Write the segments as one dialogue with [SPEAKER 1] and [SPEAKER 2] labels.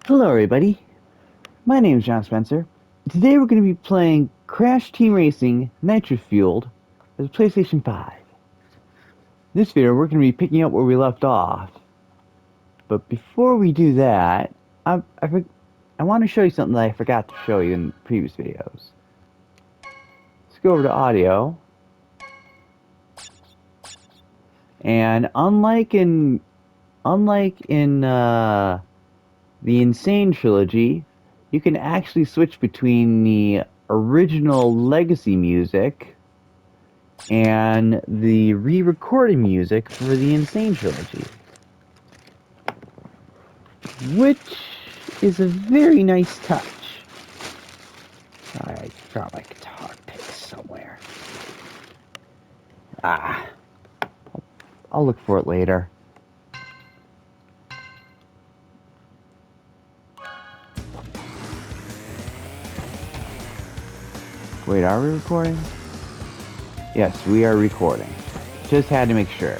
[SPEAKER 1] Hello everybody, my name is John Spencer. Today we're going to be playing Crash Team Racing Nitro-Fueled for the PlayStation 5. In this video we're going to be picking up where we left off. But before we do that, I want to show you something that I forgot to show you in previous videos. Let's go over to audio. And unlike in the Insane trilogy, you can actually switch between the original legacy music and the re-recorded music for the Insane trilogy, which is a very nice touch. I dropped my guitar pick somewhere. Ah, I'll look for it later. Wait, are we recording? Yes, we are recording. Just had to make sure.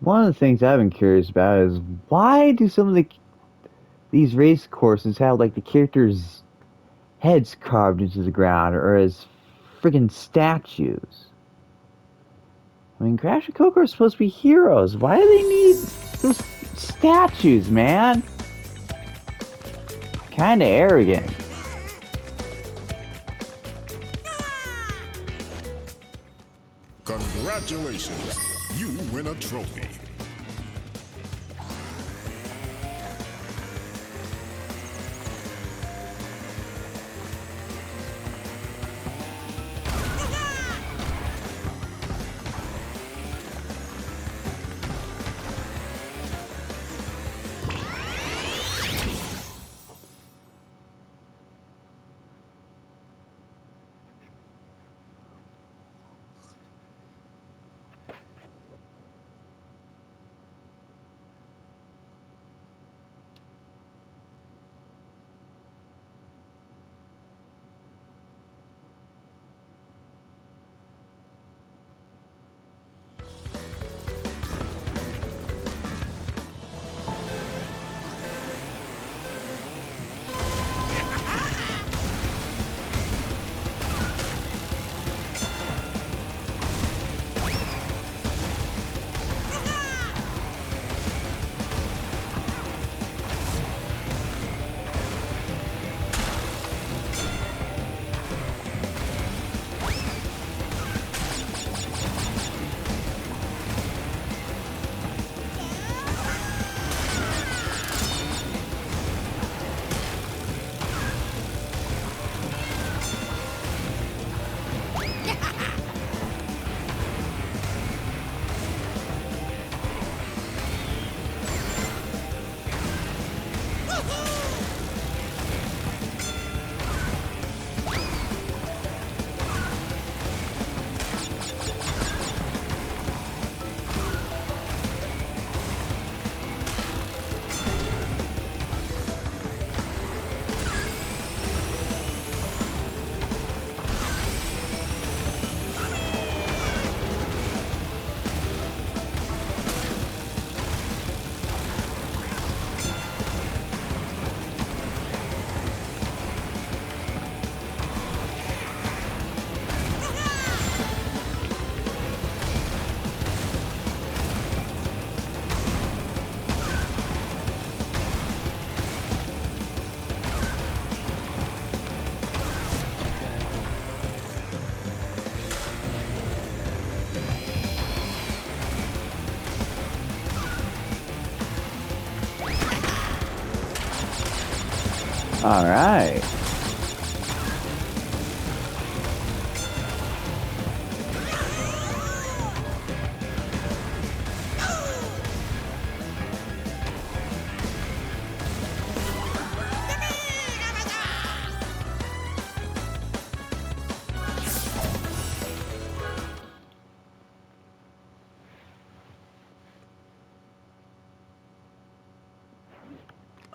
[SPEAKER 1] One of the things I've been curious about is why do some of these race courses have like the characters' heads carved into the ground or as friggin' statues? I mean, Crash and Coco are supposed to be heroes. Why do they need those statues, man? Kinda arrogant.
[SPEAKER 2] Congratulations, you win a trophy.
[SPEAKER 1] All right.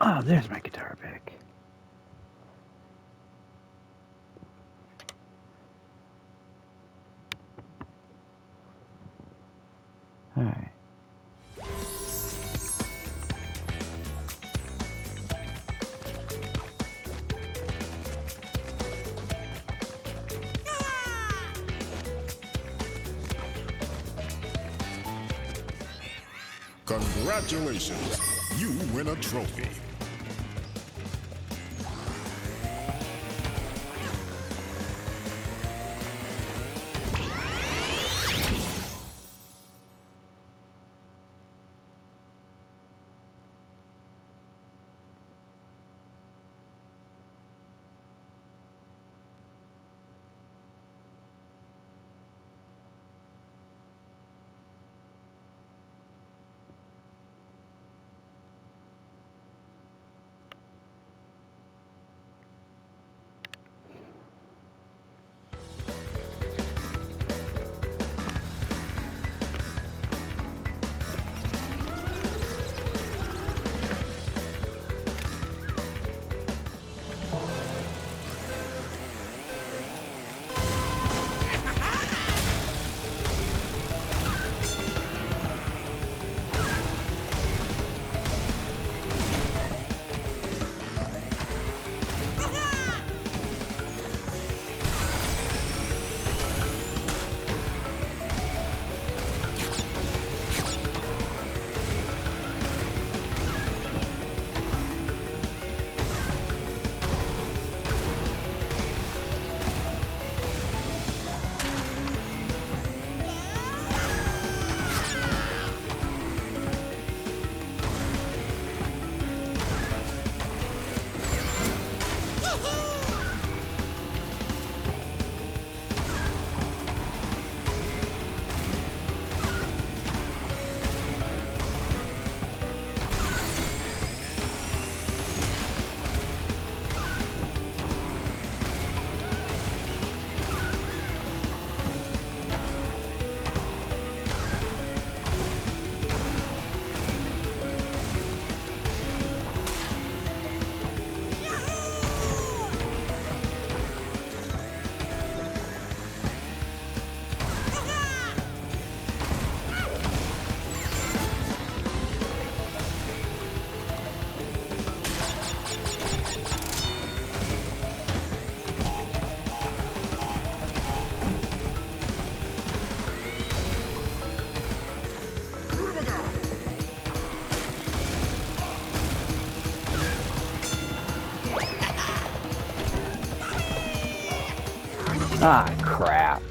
[SPEAKER 1] Oh, there's my guitar pick. All right.
[SPEAKER 2] Congratulations. You win a trophy.
[SPEAKER 1] Ah, crap.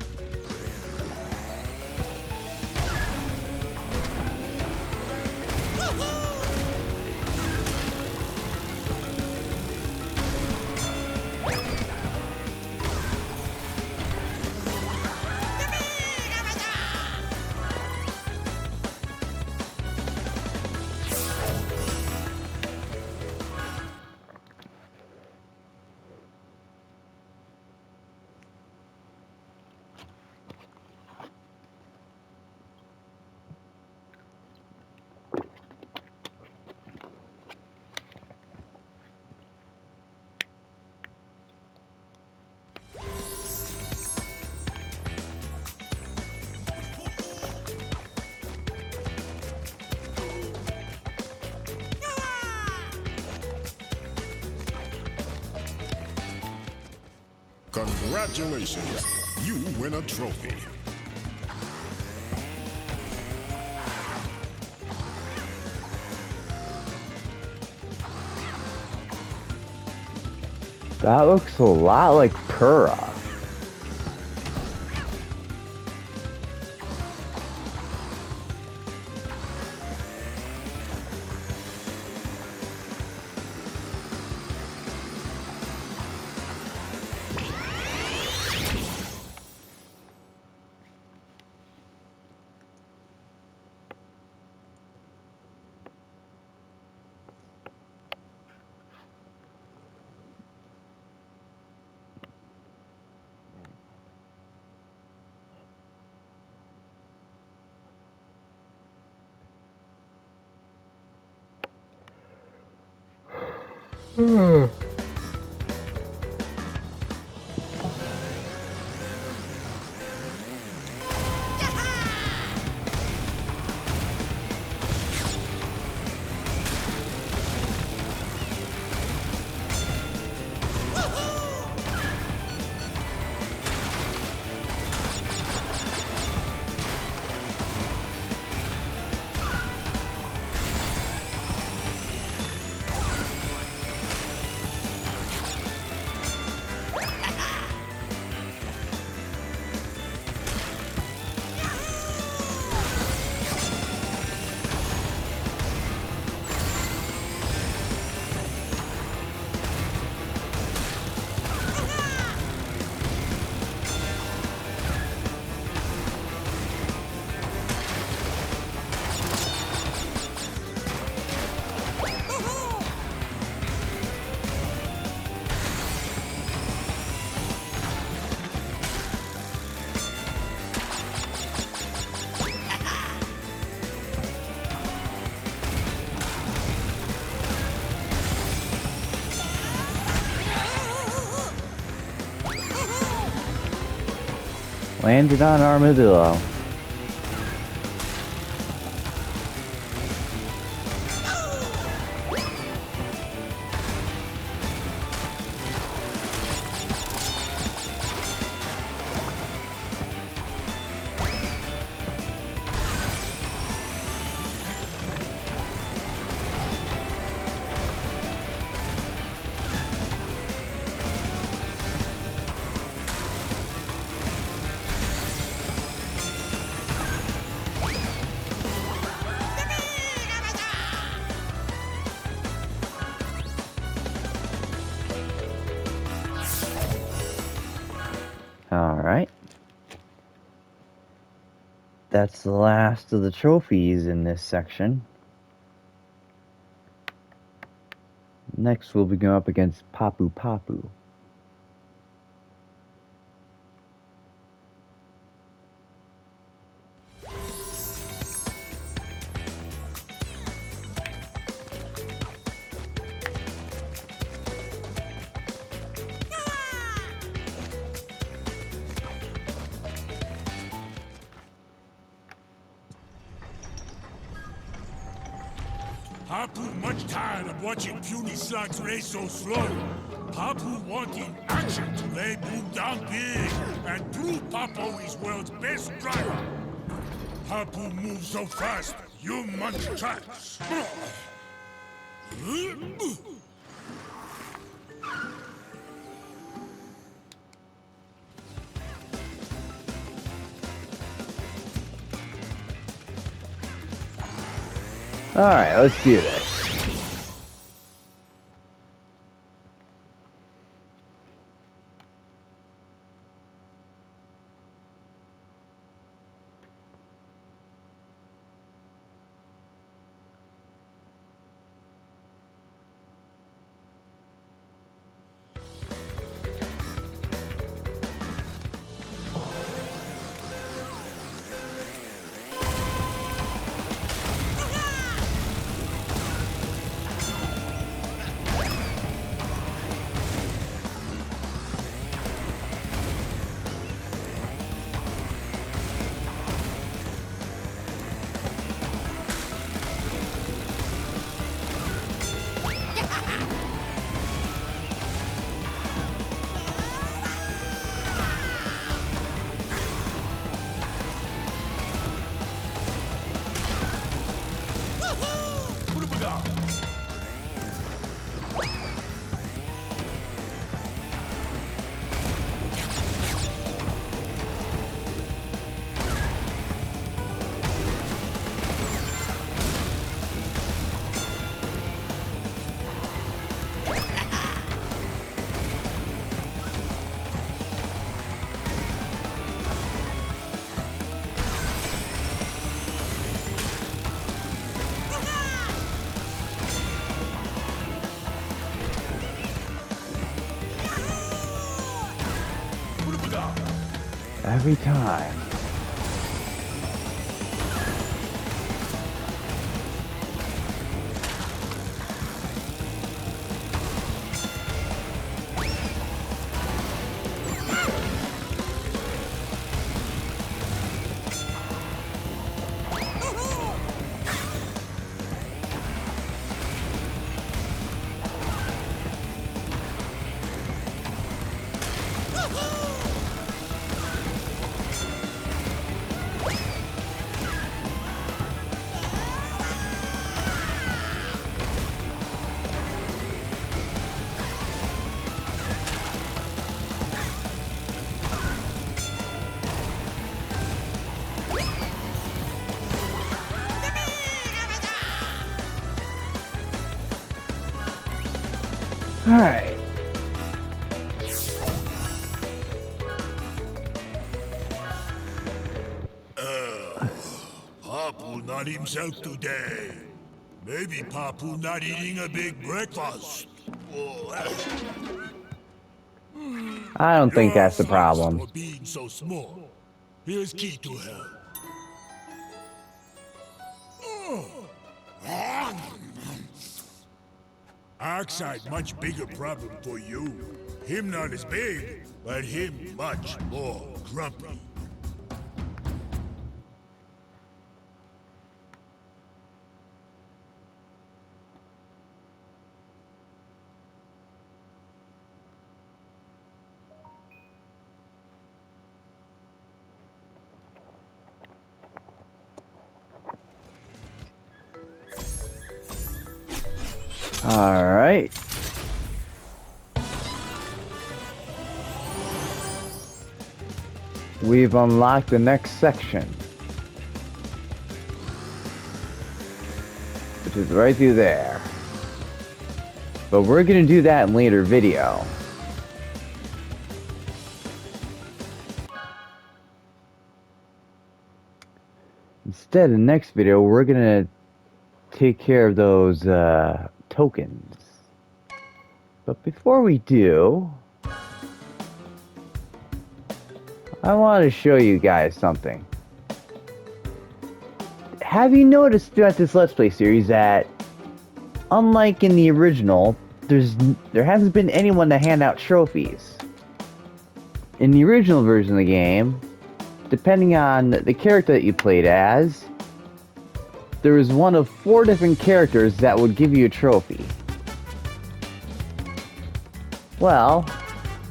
[SPEAKER 2] Congratulations. You win a trophy.
[SPEAKER 1] That looks a lot like Pura. Landed on Armadillo. Alright. That's the last of the trophies in this section. Next we'll be going up against Papu Papu.
[SPEAKER 3] Papu much tired of watching puny slugs race so slow. Papu wanting action to lay Boom down big and prove Papo is world's best driver. Papu moves so fast, you munch tracks.
[SPEAKER 1] Alright, let's do this. Every time. Alright.
[SPEAKER 3] Papu not himself today. Maybe Papu not eating a big breakfast.
[SPEAKER 1] I don't think
[SPEAKER 3] You're
[SPEAKER 1] that's the
[SPEAKER 3] fast
[SPEAKER 1] problem.
[SPEAKER 3] for being so small. Here's key to help. Oxide much bigger problem for you. Him not as big, but him much more grumpy.
[SPEAKER 1] Alright. We've unlocked the next section, which is right through there. But we're gonna do that in later video. Instead, in the next video, we're gonna take care of those tokens. But before we do, I want to show you guys something. Have you noticed throughout this Let's Play series that, unlike in the original, there hasn't been anyone to hand out trophies? In the original version of the game, depending on the character that you played as, there was one of 4 different characters that would give you a trophy. Well,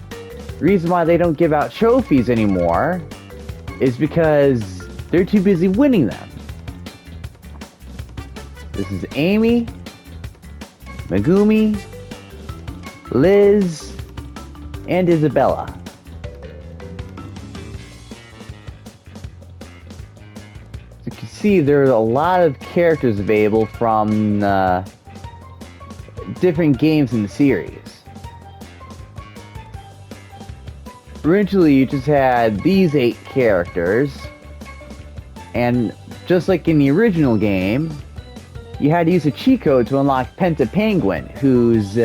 [SPEAKER 1] the reason why they don't give out trophies anymore is because they're too busy winning them. This is Amy, Megumi, Liz, and Isabella. As you can see, there are a lot of characters available from different games in the series. Originally, you just had these 8 characters, and just like in the original game, you had to use a cheat code to unlock Penta Penguin, who's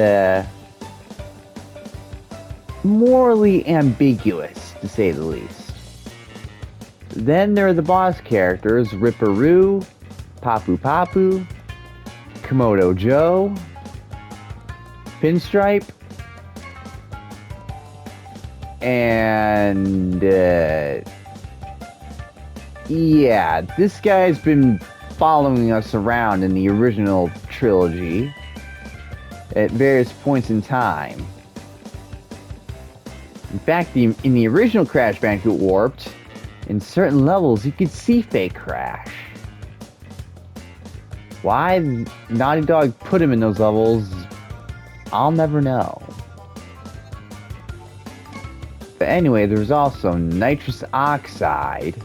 [SPEAKER 1] morally ambiguous, to say the least. Then there are the boss characters, Ripperoo, Papu Papu, Komodo Joe, Pinstripe, and yeah, this guy's been following us around in the original trilogy at various points in time. In fact, in the original Crash Bandicoot Warped, in certain levels you could see fake Crash. Why Naughty Dog put him in those levels, I'll never know. But anyway, there's also nitrous oxide,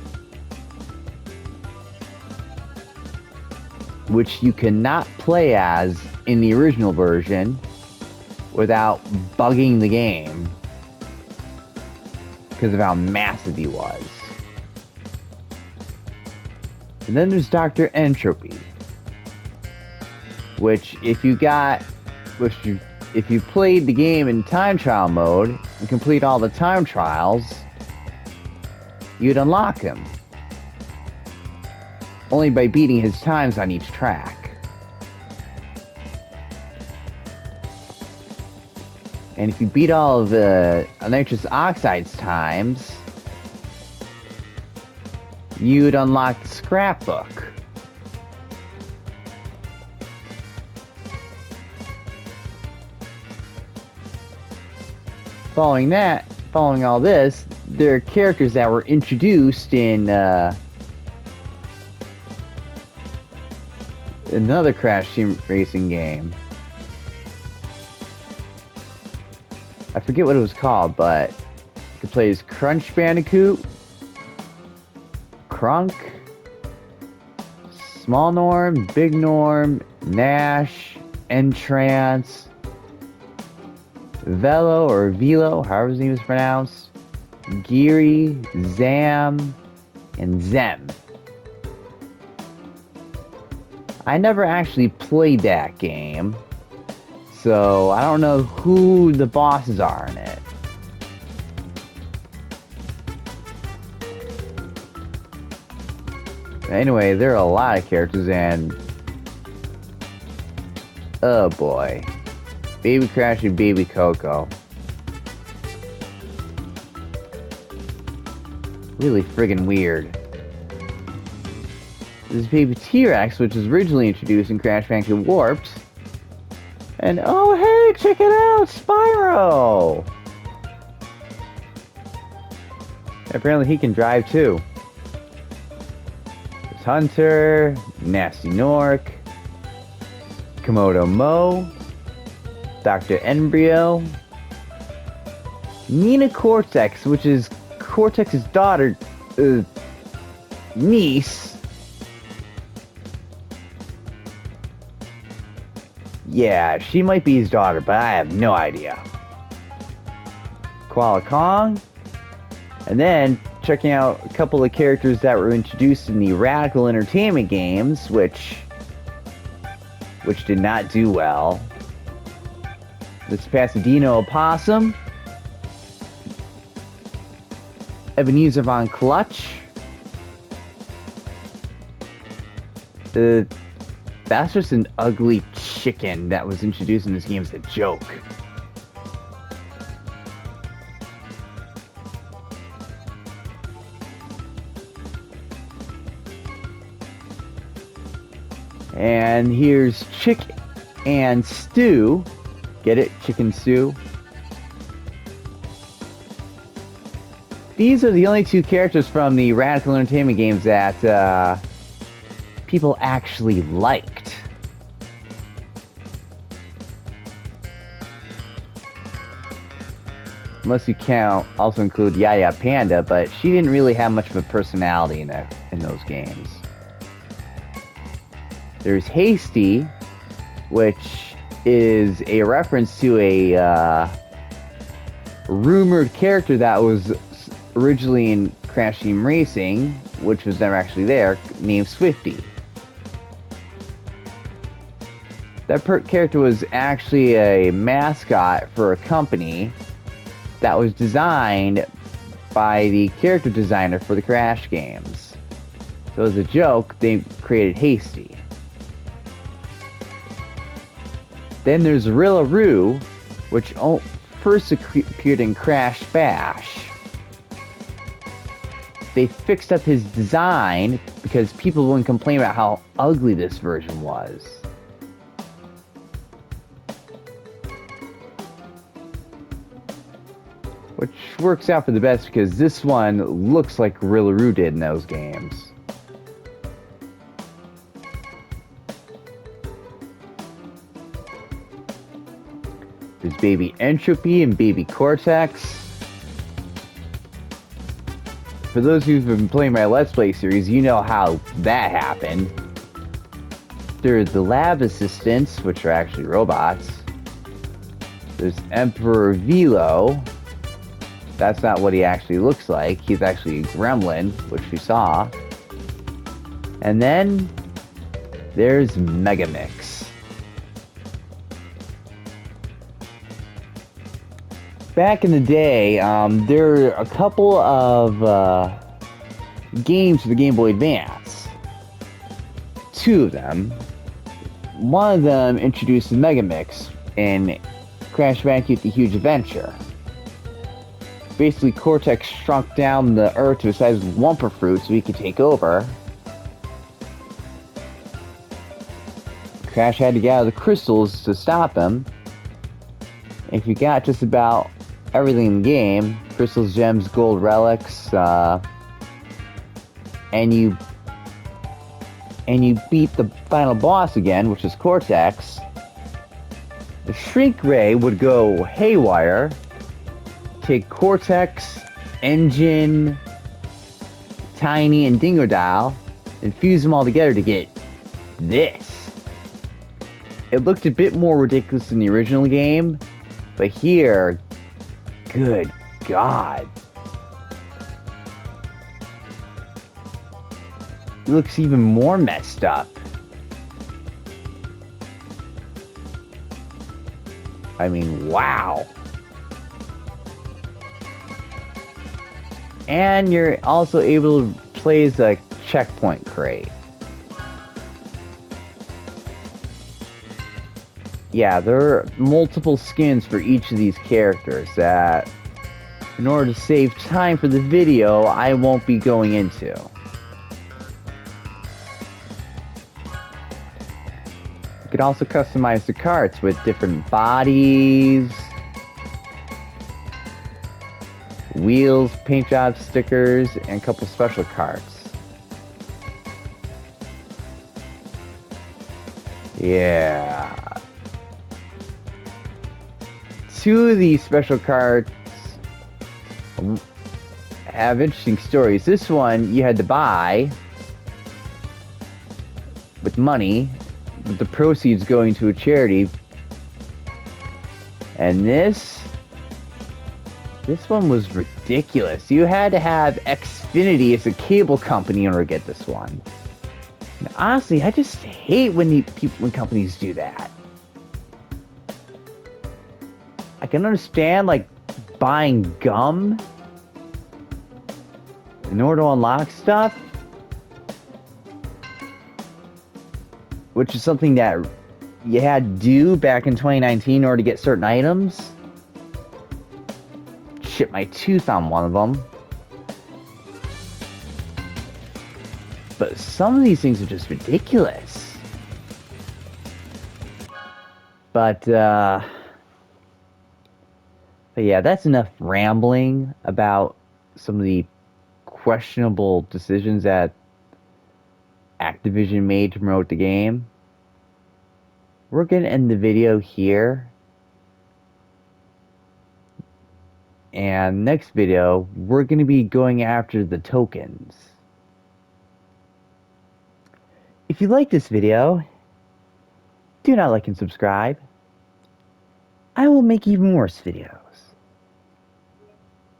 [SPEAKER 1] which you cannot play as in the original version without bugging the game because of how massive he was. And then there's Dr. Entropy, which if you played the game in time trial mode and complete all the time trials, you'd unlock him. Only by beating his times on each track. And if you beat all of the nitrous oxide's times, you'd unlock the scrapbook. Following all this, there are characters that were introduced in another Crash Team Racing game. I forget what it was called, but you could play as Crunch Bandicoot, Crunk, Small Norm, Big Norm, Nash, Entrance, Velo or Velo, however his name is pronounced, Giri, Zam, and Zem. I never actually played that game, so I don't know who the bosses are in it. Anyway, there are a lot of characters, and oh boy, Baby Crash and Baby Coco. Really friggin' weird. This is Baby T-Rex, which was originally introduced in Crash Bandicoot Warped. And oh hey, check it out, Spyro! Apparently he can drive too. There's Hunter, Nasty Nork, Komodo Mo, Dr. Embryo, Nina Cortex, which is Cortex's daughter, niece. Yeah, she might be his daughter, but I have no idea. Koala Kong. And then, checking out a couple of characters that were introduced in the Radical Entertainment games, which did not do well. Let's Pasadena Opossum. Ebenezer Von Clutch. That's just an ugly chicken that was introduced in this game as a joke. And here's Chick and Stew. Get it? Chicken Stew. These are the only two characters from the Radical Entertainment games that people actually liked. Unless you also include Yaya Panda, but she didn't really have much of a personality in those games. There's Hasty, which is a reference to a rumored character that was originally in Crash Team Racing, which was never actually there, named Swifty. That character was actually a mascot for a company that was designed by the character designer for the Crash games. So as a joke, they created Hasty. Then there's Rillaroos, which first appeared in Crash Bash. They fixed up his design because people wouldn't complain about how ugly this version was. Which works out for the best because this one looks like Rillaroos did in those games. There's Baby Entropy and Baby Cortex. For those who've been playing my Let's Play series, you know how that happened. There's the lab assistants, which are actually robots. There's Emperor Velo. That's not what he actually looks like. He's actually a gremlin, which we saw. And then there's Megamix. Back in the day, there were a couple of games for the Game Boy Advance. Two of them. One of them introduced the Megamix in Crash Bandicoot: The Huge Adventure. Basically, Cortex shrunk down the Earth to the size of Wumper Fruit so he could take over. Crash had to get out of the crystals to stop him. If you got just about everything in the game, crystals, gems, gold relics, and you beat the final boss again, which is Cortex, the Shrink Ray would go haywire, take Cortex, Engine, Tiny, and Dingodile, and fuse them all together to get this. It looked a bit more ridiculous than the original game, But here, good God. It looks even more messed up. I mean, wow. And you're also able to play as a checkpoint crate. Yeah, there are multiple skins for each of these characters that, in order to save time for the video, I won't be going into. You can also customize the carts with different bodies, wheels, paint job stickers, and a couple special carts. Yeah. Two of these special carts have interesting stories. This one you had to buy with money, with the proceeds going to a charity. And this one was ridiculous. You had to have Xfinity as a cable company in order to get this one. And honestly, I just hate when companies do that. I can understand, like, buying gum in order to unlock stuff, which is something that you had to do back in 2019 in order to get certain items. Chipped my tooth on one of them. But some of these things are just ridiculous. But yeah, that's enough rambling about some of the questionable decisions that Activision made to promote the game. We're going to end the video here. And next video, we're going to be going after the tokens. If you like this video, do not like and subscribe. I will make even worse videos.